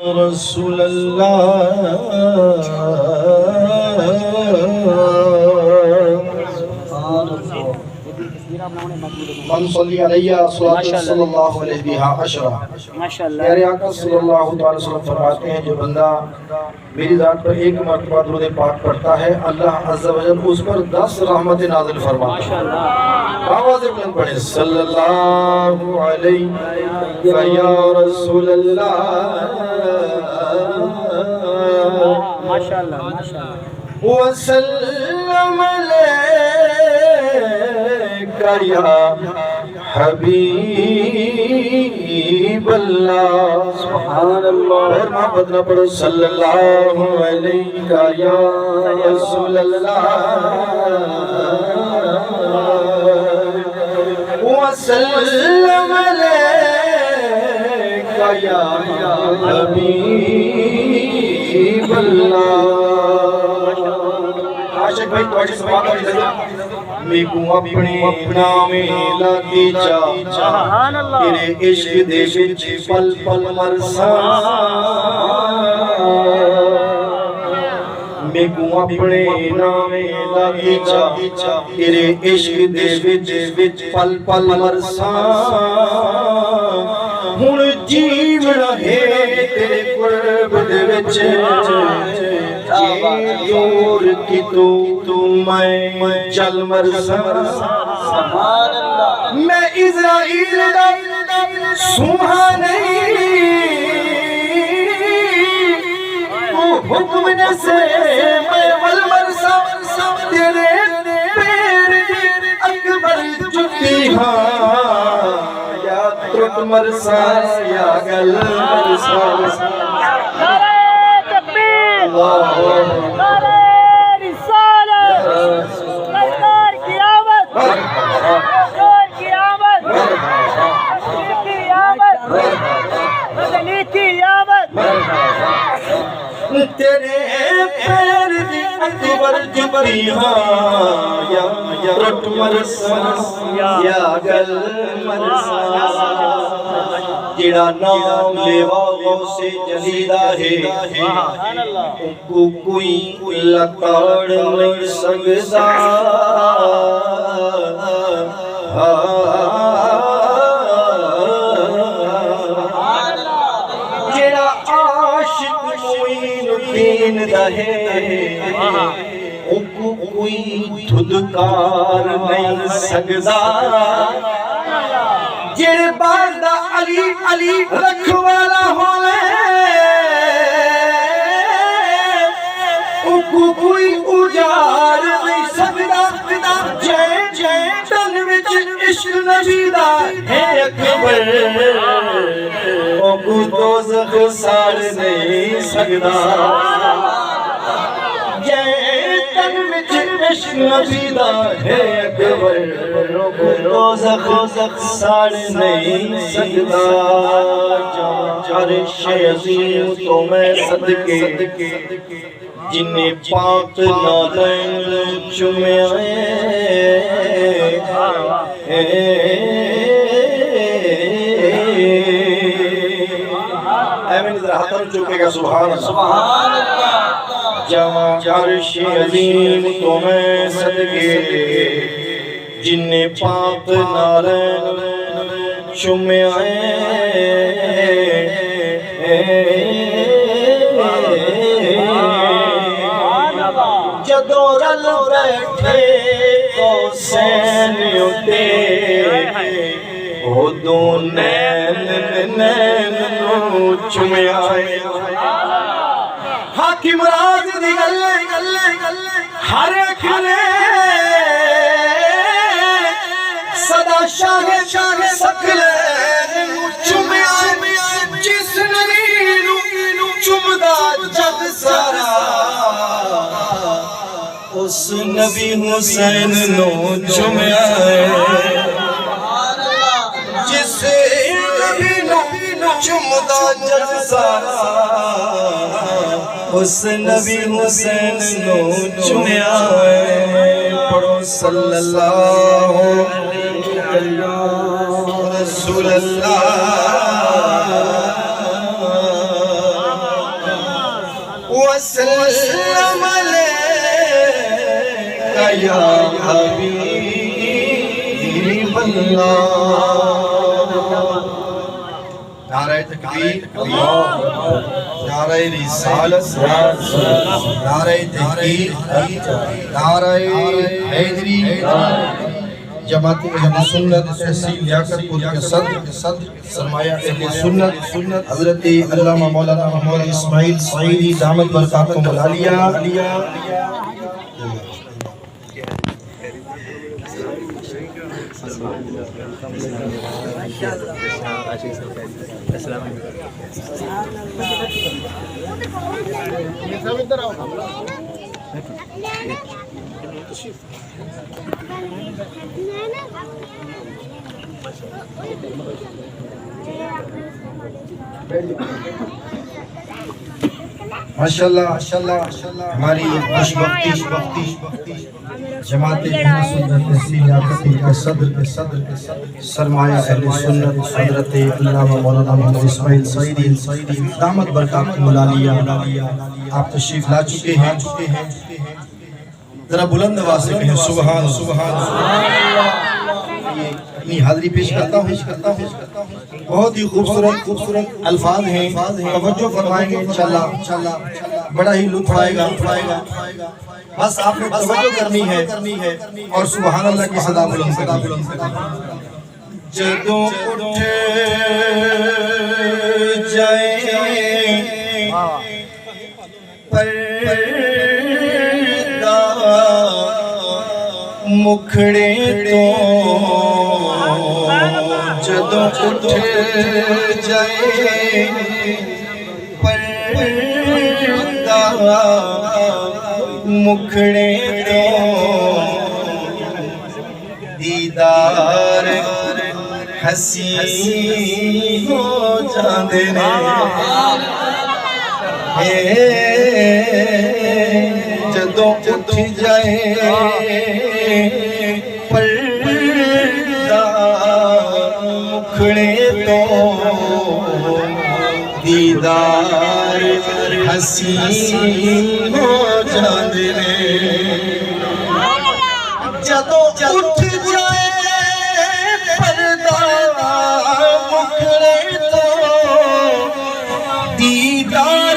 رسول اللہ من صلی علیہ صلی اللہ علیہ عشرہ. میرے آقا صلی اللہ علیہ وسلم فرماتے ہیں جو بندہ میری ذات پر ایک مرتبہ درود پاک پڑھتا ہے اللہ عز و جل اس پر 10 رحمت نازل فرماتا ہے. آواز بلند پڑھیں صلی اللہ علیہ یا رسول اللہ وسلم علیک یا حبیب اللہ. سبحان اللہ. اور محبت نہ پڑھو صلی اللہ علیہ یا رسول اللہ وسلم علیک یا حبیب اللہ. عاشق بھائی تھوڑی سی بات ہوئی تھی میں کو اپنے نامے لاتی جا تیرے عشق دے وچ پل پل مرساں میں کو اپنے نامے لاتی جا تیرے عشق دے وچ پل پل مرساں ہن جیو رہے تیرے قرب دے وچ دور کی تو میں چل مرساں. میں اسرائیل دا سوہا نہیں تو حکم نے سے میں ول مرساں تیرے پیر اکبر جتی ہاں یا ترک مرساں یا گل مرساں. نعرہ رسالت سرکار کی آمد رسول کی آمد کی آمد مدنی کی آمد. تیرے پیر دی اکبر جتی ہاں یا رٹ مرساں یا گل مرساں. جڑا نام لیوا غوث جلیلہ ہے کو کوئی لکاڑ نہیں سکتا. جڑا عاشق معین الدین دا ہے کو کوئی دھدکار نہیں سکتا. جڑے باغ دا علی علی رکھوالا ہوئے کو کوئی اجار نہیں سکتا. جے تن وچ عشق نبی دا ہے اکبر کو دوزخ ساڑ نہیں سکتا. جے تن وچ عشق نبی دا ہے اکبر کو دوزخ ساڑ نہیں سکتا. عرش عظیم تو میں صدقے جنہیں پاک نالین چومے آئے ایمین ادھر ہاتھوں چکے گا سبحان اللہ. جہاں عرش عظیم تو میں صدقے جنہیں پاک نالین چومے آئے جدو رل بیٹھے حسین اٹھے وہ دو نین نو چومے آئے. حاکم راز دی گلے ہر کھلے صدا شاہ سکلے چومے آئے. جس نبی چومدا جگ سارا اس نبی حسین نو چومے آئے. جس نبی نو چومدا جگ سارا اس نبی حسین نو چومے آئے. پڑھو صلی اللہ علیہ رسول اللہ وسلم علیکہ یا حبیب اللہ۔ نعرہ تکبیر، نعرہ رسالت، نعرہ تحقیق، نعرہ حیدری۔ جماعت اہل سنت تحصیل لیاقت پور کے صدر سرمایہ اہل سنت حضرت علامہ مولانا محمد اسماعیل سعیدی دامت برکاتہم العالیہ۔ ماشاءاللہ ہماری خوش بختی جماعت اہل سنت تحصیل لیاقت پور کے صدر سرمایہ اہل سنت حضرت علامہ مولانا محمد اسماعیل سعیدی دامت برکاتہم العالیہ، آپ تشریف لا چکے ہیں۔ ذرا بلند آواز سے کہیں سبحان اللہ۔ اپنی حاضری پیش کرتا ہوں۔ بہت ہی خوبصورت الفاظ ہیں، توجہ فرمائیں گے انشاءاللہ، بڑا ہی لطف آئے گا۔ بس آپ نے توجہ کرنی ہے اور سبحان اللہ کی صدا بلند کرنی ہے۔ جدوں اٹھ جائے پردہ مکھڑے تو، جدوں اٹھ جائے پردہ مکھڑے تو، دیدار حسین ہو جاندے نے۔ جدوں اٹھ جائے پردہ مکھڑے تو، دیدار حسین ہو جاندے نے۔ جدوں اٹھ جائے